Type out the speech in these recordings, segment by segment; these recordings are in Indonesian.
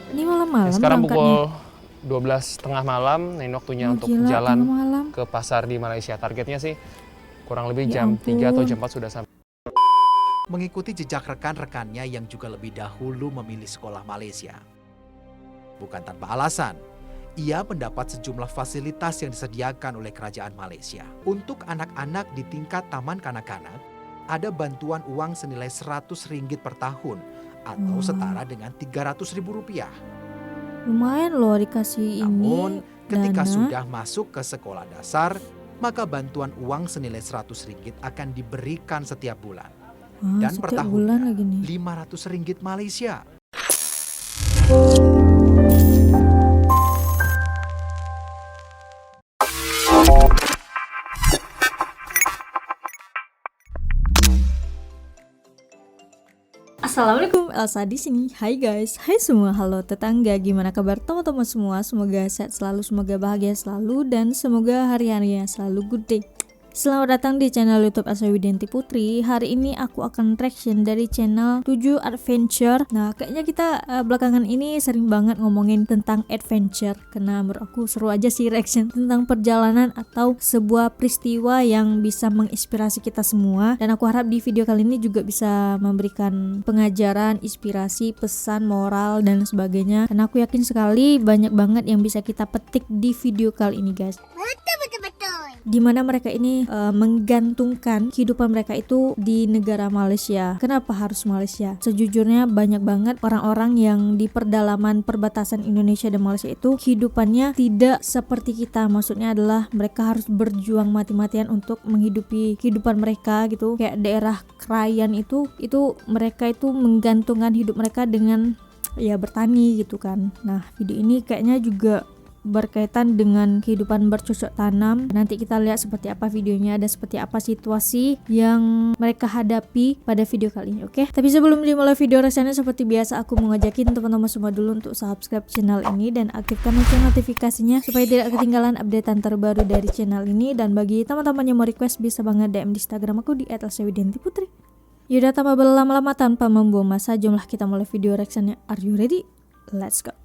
Ini malam-malam Sekarang berangkatnya. pukul 12 tengah malam. Nah, ini waktunya Oh untuk gila, tengah jalan malam. ke pasar di Malaysia. Targetnya sih kurang lebih Ya jam 3 atau ampun. jam 4 sudah sampai. Mengikuti jejak rekan-rekannya yang juga lebih dahulu memilih sekolah Malaysia. Bukan tanpa alasan, ia mendapat sejumlah fasilitas yang disediakan oleh kerajaan Malaysia. Untuk anak-anak di tingkat taman kanak-kanak, ada bantuan uang senilai RM100 per tahun atau setara dengan Rp300.000. Lumayan loh dikasih Namun, ini ketika dana. sudah masuk ke sekolah dasar, maka bantuan uang senilai RM100 akan diberikan setiap bulan. Wah, Dan per setiap bulan tahunnya lagi nih. RM500 Malaysia. Assalamualaikum, Elsa di sini. Hai guys, hai semua, halo tetangga. Gimana kabar teman-teman semua? Semoga sehat selalu, semoga bahagia selalu, dan semoga hari-harinya selalu good day. Selamat datang di channel YouTube Elsa Widianti Putri. Hari ini aku akan reaction dari channel 7 Adventure. Nah, kayaknya kita belakangan ini sering banget ngomongin tentang adventure, karena menurut aku seru aja sih reaction tentang perjalanan atau sebuah peristiwa yang bisa menginspirasi kita semua. Dan aku harap di video kali ini juga bisa memberikan pengajaran, inspirasi, pesan, moral, dan sebagainya. Karena aku yakin sekali banyak banget yang bisa kita petik di video kali ini guys. Dimana mereka ini menggantungkan kehidupan mereka itu di negara Malaysia. Kenapa harus Malaysia? Sejujurnya banyak banget orang-orang yang di pedalaman perbatasan Indonesia dan Malaysia itu kehidupannya tidak seperti kita. Maksudnya adalah mereka harus berjuang mati-matian untuk menghidupi kehidupan mereka gitu. Kayak daerah Krayan itu mereka itu menggantungkan hidup mereka dengan ya bertani gitu kan. Nah, video ini kayaknya juga berkaitan dengan kehidupan bercocok tanam. Nanti kita lihat seperti apa videonya dan seperti apa situasi yang mereka hadapi pada video kali ini, oke? Tapi sebelum dimulai video reaksinya, seperti biasa aku mau ngajakin teman-teman semua dulu untuk subscribe channel ini dan aktifkan lonceng notifikasinya supaya tidak ketinggalan updatean terbaru dari channel ini. Dan bagi teman-teman yang mau request bisa banget DM di Instagram aku di @elsawidiantiputri. Yaudah, tanpa berlama-lama tanpa membuang masa, jomlah kita mulai video reaksinya. Are you ready? Let's go.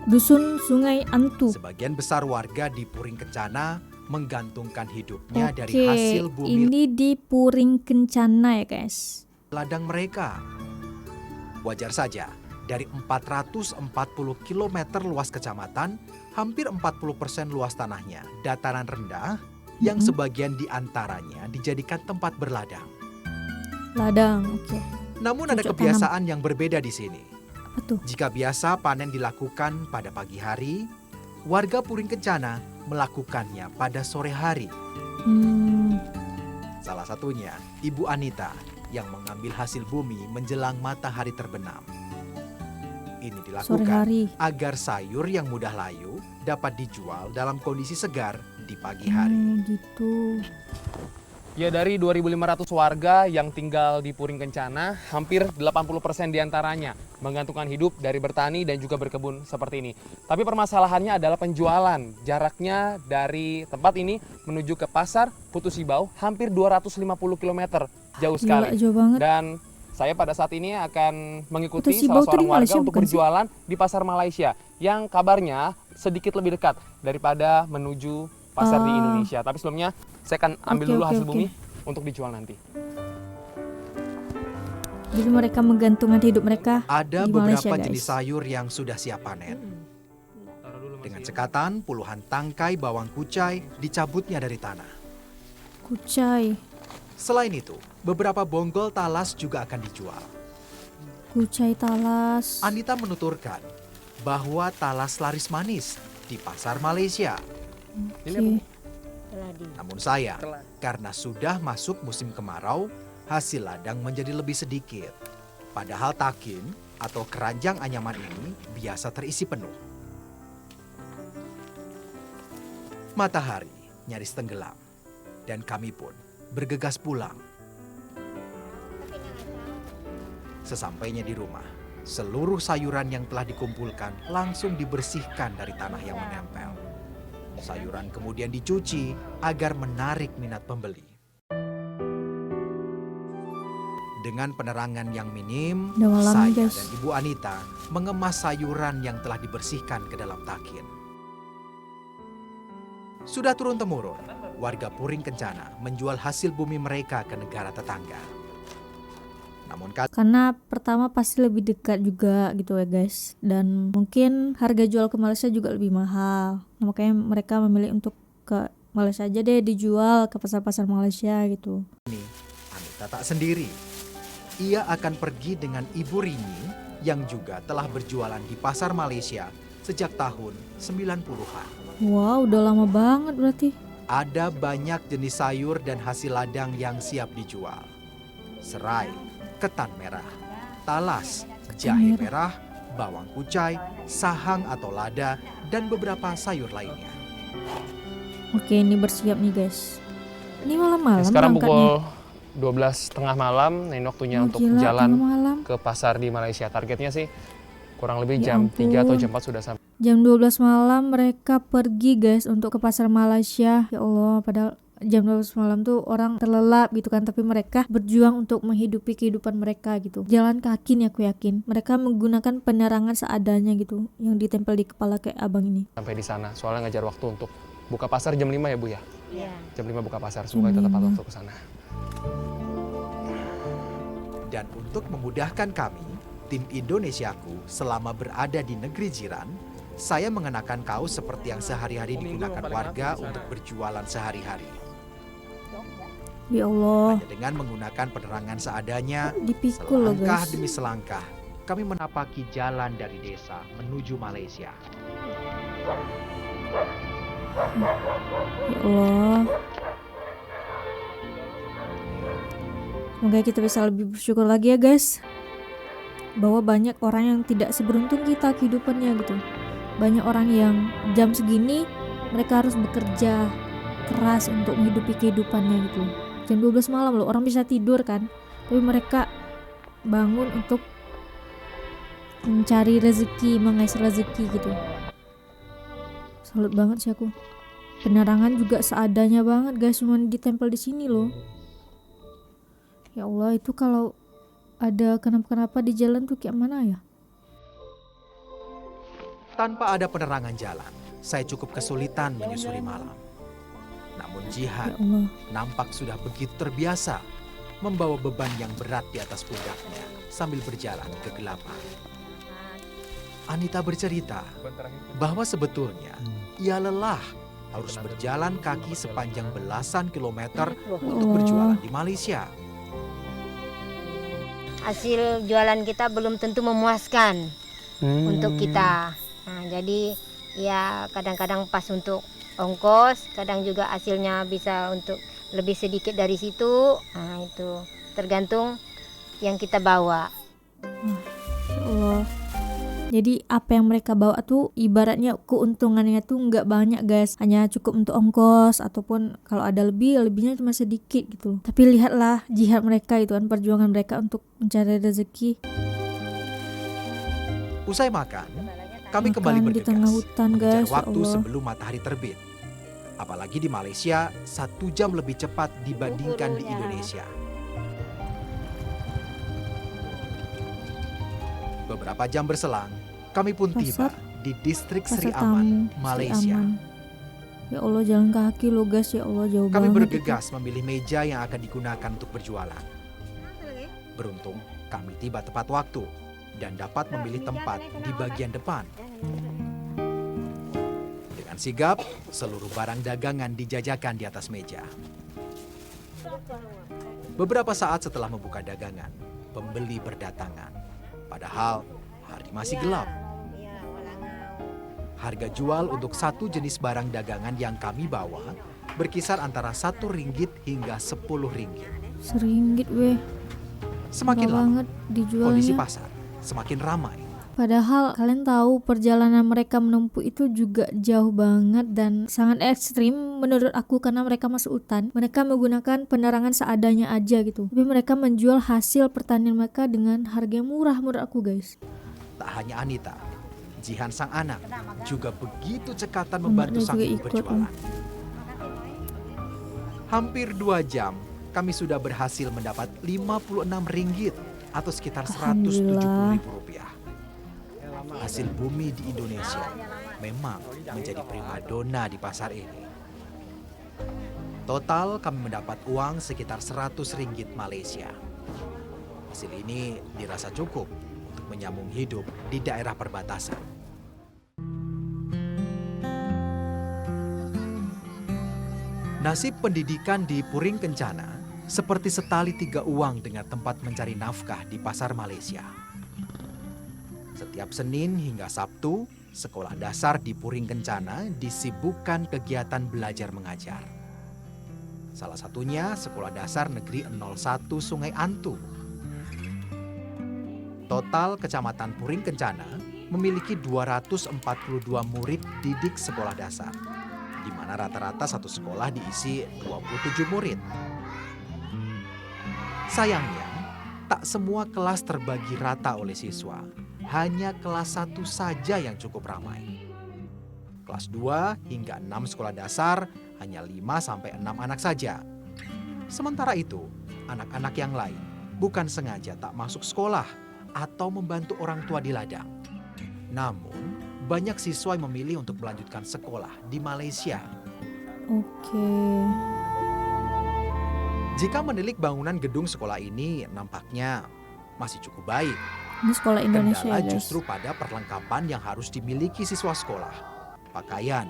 Dusun Sungai Antu. Sebagian besar warga di Puring Kencana menggantungkan hidupnya dari Oke, hasil bumi ini di Puring Kencana ya guys. ladang mereka. Wajar saja, dari 440 km luas kecamatan, hampir 40% luas tanahnya dataran rendah yang sebagian diantaranya dijadikan tempat berladang. Ladang, oke. Namun ada Cocok kebiasaan yang berbeda di sini. Apa tuh? Jika biasa panen dilakukan pada pagi hari, warga Puring Kencana melakukannya pada sore hari. Salah satunya Ibu Anita yang mengambil hasil bumi menjelang matahari terbenam. Ini Sore dilakukan hari. agar sayur yang mudah layu dapat dijual dalam kondisi segar di pagi hari. Gitu. Ya, dari 2.500 warga yang tinggal di Puring Kencana, hampir 80% diantaranya menggantungkan hidup dari bertani dan juga berkebun seperti ini. Tapi permasalahannya adalah penjualan. Jaraknya dari tempat ini menuju ke pasar Putu Sibau hampir 250 km. Jauh sekali. Gila, jauh banget. Dan saya pada saat ini akan mengikuti Putu Sibau salah tuh di seorang warga Malaysia untuk bukan sih? berjualan di pasar Malaysia yang kabarnya sedikit lebih dekat daripada menuju pasar di Indonesia. Tapi sebelumnya saya akan ambil dulu hasil bumi untuk dijual nanti. Jadi mereka menggantungkan hidup mereka Ada di beberapa Malaysia, jenis guys. sayur yang sudah siap panen. Dengan cekatan, puluhan tangkai bawang kucai dicabutnya dari tanah. Kucai. Selain itu, beberapa bonggol talas juga akan dijual. Kucai talas. Anita menuturkan bahwa talas laris manis di pasar Malaysia. Oke. Namun sayang, karena sudah masuk musim kemarau, hasil ladang menjadi lebih sedikit. Padahal takin atau keranjang anyaman ini biasa terisi penuh. Matahari nyaris tenggelam, dan kami pun bergegas pulang. Sesampainya di rumah, seluruh sayuran yang telah dikumpulkan langsung dibersihkan dari tanah yang menempel. Sayuran kemudian dicuci agar menarik minat pembeli. Dengan penerangan yang minim, Udah malam, saya guys. dan Ibu Anita mengemas sayuran yang telah dibersihkan ke dalam takin. Sudah turun-temurun, warga Puring Kencana menjual hasil bumi mereka ke negara tetangga. Namun Karena pertama pasti lebih dekat juga gitu ya guys, dan mungkin harga jual ke Malaysia juga lebih mahal. Nah, makanya mereka memilih untuk ke Malaysia aja deh, dijual ke pasar-pasar Malaysia gitu. Anita tak sendiri. Ia akan pergi dengan Ibu Rini yang juga telah berjualan di pasar Malaysia sejak tahun 90-an. Wow, udah lama banget berarti. Ada banyak jenis sayur dan hasil ladang yang siap dijual. Serai, ketan merah, talas, jahe merah, bawang kucai, sahang atau lada, dan beberapa sayur lainnya. Oke, ini bersiap nih guys. Ini malam-malam Sekarang berangkatnya. pukul 12 tengah malam, nah ini waktunya Oh, untuk gila, jalan tengah malam. ke pasar di Malaysia. Targetnya sih kurang lebih Ya jam 3 atau ampun. jam 4 sudah sampai. Jam 12 malam mereka pergi guys untuk ke pasar Malaysia. Ya Allah, padahal jam 12 malam tuh orang terlelap gitu kan, tapi mereka berjuang untuk menghidupi kehidupan mereka gitu. Jalan kaki nih aku yakin. Mereka menggunakan penerangan seadanya gitu yang ditempel di kepala kayak abang ini. Sampai di sana, soalnya ngajar waktu untuk buka pasar jam 5 ya Bu ya? Iya. Jam 5 buka pasar, semoga kita tepat waktu ke sana. Dan untuk memudahkan kami, tim Indonesiaku selama berada di negeri jiran, saya mengenakan kaos seperti yang sehari-hari digunakan warga untuk berjualan sehari-hari. Ya Allah, Hanya dengan menggunakan penerangan seadanya, dipikul loh selangkah guys. demi selangkah, kami menapaki jalan dari desa menuju Malaysia. Ya Allah. Semoga kita bisa lebih bersyukur lagi ya guys, bahwa banyak orang yang tidak seberuntung kita kehidupannya gitu. Banyak orang yang jam segini mereka harus bekerja keras untuk menghidupi kehidupannya gitu. Jam 12 malam loh, orang bisa tidur kan, tapi mereka bangun untuk mencari rezeki, mengais rezeki gitu. Salut banget sih aku. Penerangan juga seadanya banget guys, cuma ditempel di sini loh. Ya Allah, itu kalau ada kenapa-kenapa di jalan tuh kayak mana ya? Tanpa ada penerangan jalan, saya cukup kesulitan menyusuri malam. Namun Ya Jihan Allah. nampak sudah begitu terbiasa membawa beban yang berat di atas pundaknya sambil berjalan ke kegelapan. Anita bercerita bahwa sebetulnya ia lelah harus berjalan kaki sepanjang belasan kilometer untuk berjualan di Malaysia. Hasil jualan kita belum tentu memuaskan untuk kita. Nah, jadi ya kadang-kadang pas untuk ongkos, kadang juga hasilnya bisa untuk lebih sedikit dari situ. Nah, itu tergantung yang kita bawa. Ya Allah. Jadi apa yang mereka bawa tuh ibaratnya keuntungannya tuh nggak banyak guys, hanya cukup untuk ongkos ataupun kalau ada lebihnya cuma sedikit gitu. Tapi lihatlah jihad mereka itu kan, perjuangan mereka untuk mencari rezeki. Usai makan, kami kembali Makan di tengah bergegas hutan mengejar guys, ya waktu Allah. sebelum matahari terbit. Apalagi di Malaysia 1 jam lebih cepat dibandingkan di Indonesia. Beberapa jam berselang, kami pun tiba di distrik Sri Pasar Aman, Tamu, Sri Malaysia. Aman. Ya Allah, jalan kaki lo guys, ya Allah jauh Kami banget. bergegas memilih meja yang akan digunakan untuk berjualan. Beruntung, kami tiba tepat waktu dan dapat memilih tempat di bagian depan. Dengan sigap, seluruh barang dagangan dijajakan di atas meja. Beberapa saat setelah membuka dagangan, pembeli berdatangan. Padahal hari masih gelap. Harga jual untuk satu jenis barang dagangan yang kami bawa berkisar antara RM1 hingga RM10. Seringgit weh. Semakin Mahal lama, banget dijualnya. kondisi pasar semakin ramai. Padahal kalian tahu perjalanan mereka menempuh itu juga jauh banget dan sangat ekstrim menurut aku karena mereka masuk hutan. Mereka menggunakan penerangan seadanya aja gitu. Tapi mereka menjual hasil pertanian mereka dengan harga yang murah menurut aku guys. Tak hanya Anita, Jihan sang anak juga begitu cekatan membantu Anaknya sang juga ibu ikut, berjualan. Hampir 2 jam, kami sudah berhasil mendapat 56 ringgit atau sekitar Alhamdulillah. Rp170.000. Hasil bumi di Indonesia memang menjadi primadona di pasar ini. Total kami mendapat uang sekitar 100 ringgit Malaysia. Hasil ini dirasa cukup untuk menyambung hidup di daerah perbatasan. Nasib pendidikan di Puring Kencana seperti setali 3 uang dengan tempat mencari nafkah di pasar Malaysia. Setiap Senin hingga Sabtu, sekolah dasar di Puring Kencana disibukkan kegiatan belajar mengajar. Salah satunya Sekolah Dasar Negeri 01 Sungai Antu. Total Kecamatan Puring Kencana memiliki 242 murid didik sekolah dasar, di mana rata-rata satu sekolah diisi 27 murid. Sayangnya, tak semua kelas terbagi rata oleh siswa. Hanya kelas 1 saja yang cukup ramai. Kelas 2 hingga 6 sekolah dasar hanya 5-6 anak saja. Sementara itu, anak-anak yang lain bukan sengaja tak masuk sekolah atau membantu orang tua di ladang. Namun, banyak siswa yang memilih untuk melanjutkan sekolah di Malaysia. Oke. Jika menilik bangunan gedung sekolah ini, nampaknya masih cukup baik. Ini sekolah Indonesia Kendala ya guys. justru pada perlengkapan yang harus dimiliki siswa sekolah. Pakaian,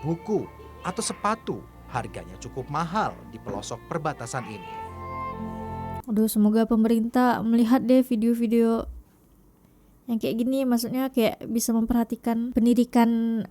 buku, atau sepatu harganya cukup mahal di pelosok perbatasan ini. Aduh, semoga pemerintah melihat deh video-video yang kayak gini, maksudnya kayak bisa memperhatikan pendidikan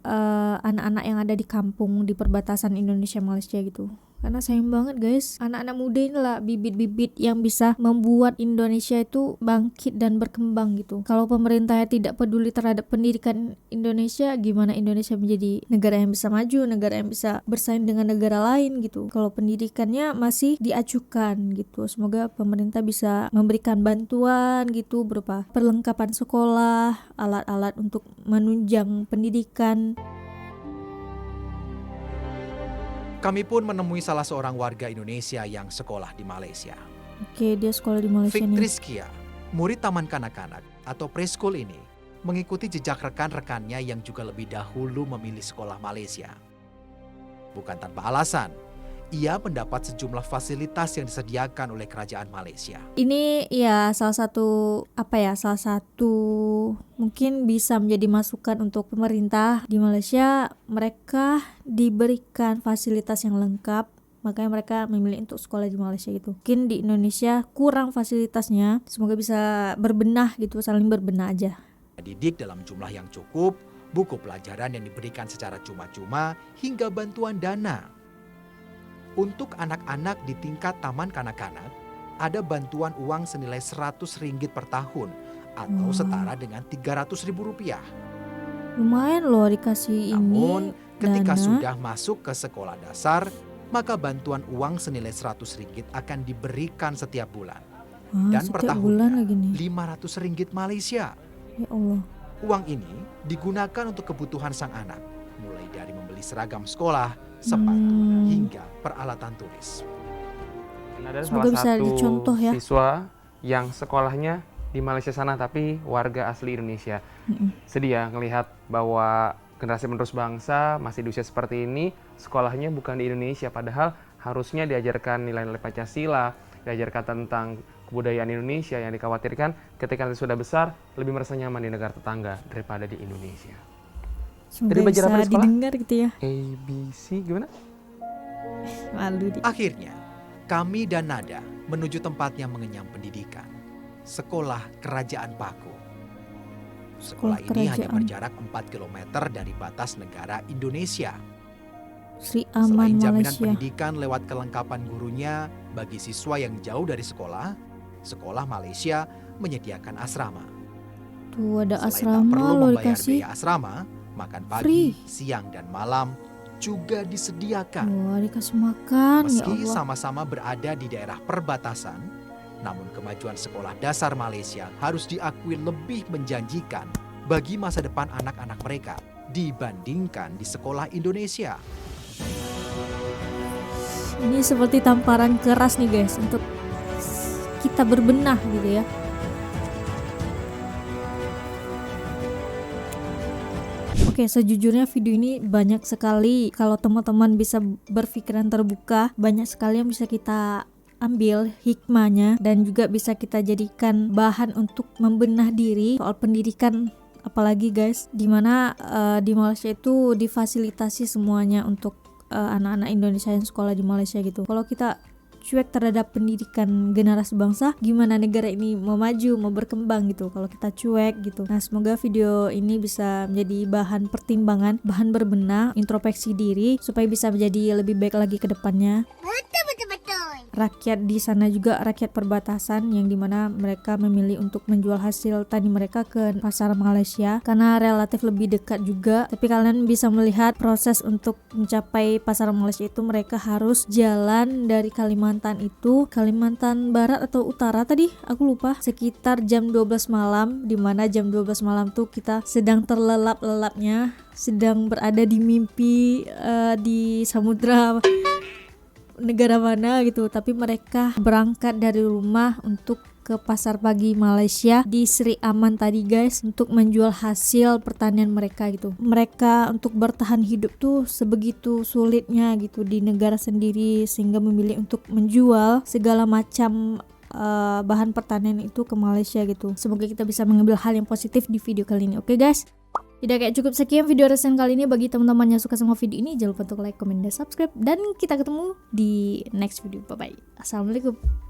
anak-anak yang ada di kampung di perbatasan Indonesia Malaysia gitu. Karena sayang banget guys, anak-anak muda inilah bibit-bibit yang bisa membuat Indonesia itu bangkit dan berkembang gitu. Kalau pemerintahnya tidak peduli terhadap pendidikan Indonesia, gimana Indonesia menjadi negara yang bisa maju, negara yang bisa bersaing dengan negara lain gitu. Kalau pendidikannya masih diacuhkan gitu. Semoga pemerintah bisa memberikan bantuan gitu berupa perlengkapan sekolah, alat-alat untuk menunjang pendidikan. Kami pun menemui salah seorang warga Indonesia yang sekolah di Malaysia. Oke, dia sekolah di Malaysia nih. Fiktriskia, murid taman kanak-kanak atau preschool ini, mengikuti jejak rekan-rekannya yang juga lebih dahulu memilih sekolah Malaysia. Bukan tanpa alasan, ia mendapat sejumlah fasilitas yang disediakan oleh kerajaan Malaysia. Ini ya salah satu mungkin bisa menjadi masukan untuk pemerintah di Malaysia. Mereka diberikan fasilitas yang lengkap, makanya mereka memilih untuk sekolah di Malaysia gitu. Mungkin di Indonesia kurang fasilitasnya, semoga bisa berbenah gitu, saling berbenah aja. Didik dalam jumlah yang cukup, buku pelajaran yang diberikan secara cuma-cuma, hingga bantuan dana. Untuk anak-anak di tingkat taman kanak-kanak, ada bantuan uang senilai RM100 per tahun atau setara dengan Rp300.000. Lumayan loh dikasih Namun, ini ketika dana. sudah masuk ke sekolah dasar, maka bantuan uang senilai RM100 akan diberikan setiap bulan. Wah, Dan per setiap bulan tahunnya lagi nih. RM500 Malaysia. Ya Allah. Uang ini digunakan untuk kebutuhan sang anak, mulai dari membeli seragam sekolah, sepatu, hingga peralatan tulis. Dan ada Semoga bisa salah satu dicontoh ya. siswa yang sekolahnya di Malaysia sana tapi warga asli Indonesia. Sedih ya ngelihat bahwa generasi penerus bangsa masih di usia seperti ini, sekolahnya bukan di Indonesia, padahal harusnya diajarkan nilai-nilai Pancasila, diajarkan tentang kebudayaan Indonesia, yang dikhawatirkan ketika nanti sudah besar lebih merasa nyaman di negara tetangga daripada di Indonesia. Semoga Tadi belajar bisa apa di sekolah? didengar gitu ya. A, B, C, gimana? Malu di. Akhirnya, kami dan Nada menuju tempat yang mengenyam pendidikan, Sekolah Kerajaan Paku. Sekolah ini hanya Kerajaan. berjarak 4 km dari batas negara Indonesia. Sri Selain Aman jaminan Malaysia. pendidikan lewat kelengkapan gurunya bagi siswa yang jauh dari sekolah, Sekolah Malaysia menyediakan asrama. Tuh ada Selain tak asrama perlu loh membayar dikasih. biaya asrama, makan pagi, Free. siang, dan malam juga disediakan. Wah, dikasih makan ya Meski Allah. sama-sama berada di daerah perbatasan, namun kemajuan sekolah dasar Malaysia harus diakui lebih menjanjikan bagi masa depan anak-anak mereka dibandingkan di sekolah Indonesia. Ini seperti tamparan keras nih guys untuk kita berbenah gitu ya. Oke, sejujurnya video ini banyak sekali, kalau teman-teman bisa berpikiran terbuka, banyak sekali yang bisa kita ambil hikmahnya dan juga bisa kita jadikan bahan untuk membenah diri soal pendidikan. Apalagi guys, dimana di Malaysia itu difasilitasi semuanya untuk anak-anak Indonesia yang sekolah di Malaysia gitu. Kalau kita cuek terhadap pendidikan generasi bangsa, gimana negara ini mau maju, mau berkembang gitu kalau kita cuek gitu. Nah, semoga video ini bisa menjadi bahan pertimbangan, bahan berbenah, introspeksi diri supaya bisa menjadi lebih baik lagi ke depannya. Rakyat di sana juga rakyat perbatasan yang dimana mereka memilih untuk menjual hasil tani mereka ke pasar Malaysia karena relatif lebih dekat juga. Tapi kalian bisa melihat proses untuk mencapai pasar Malaysia itu mereka harus jalan dari Kalimantan Barat atau Utara tadi aku lupa, sekitar jam 12 malam, dimana jam 12 malam tuh kita sedang terlelap-lelapnya, sedang berada di mimpi di samudra negara mana gitu, tapi mereka berangkat dari rumah untuk ke pasar pagi Malaysia di Seri Aman tadi guys untuk menjual hasil pertanian mereka gitu. Mereka untuk bertahan hidup tuh sebegitu sulitnya gitu di negara sendiri sehingga memilih untuk menjual segala macam bahan pertanian itu ke Malaysia gitu. Semoga kita bisa mengambil hal yang positif di video kali ini. Oke guys, tidak kayak cukup sekian video reaction kali ini. Bagi teman-teman yang suka sama video ini, jangan lupa untuk like, comment, dan subscribe. Dan kita ketemu di next video. Bye bye. Assalamualaikum.